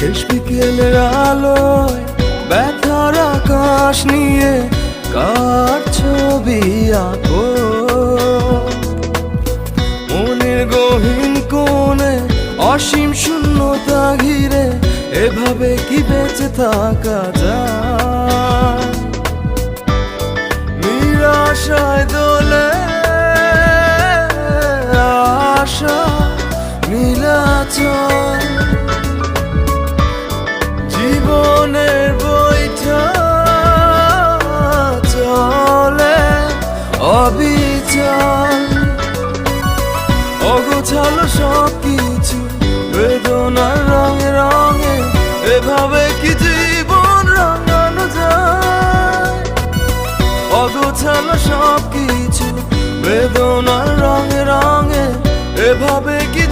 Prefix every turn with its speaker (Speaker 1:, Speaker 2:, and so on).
Speaker 1: শেষ বিকেলের আলোয় ব্যথার আকাশ নিয়ে কার ছবি আঁকো মনের গহীন কোণে অসীম শূন্যতা ঘিরে এভাবে কি বেঁচে থাকা যায় নিরাশায় দোলে আশা নীলাচল জীবনের বইটা চলে অবিচল অগোছালো সব কিছু বেদনার রঙে রঙে এভাবে কি জীবন রাঙানো যায় অগোছালো সব কিছু বেদনার রঙে রঙে এভাবে কি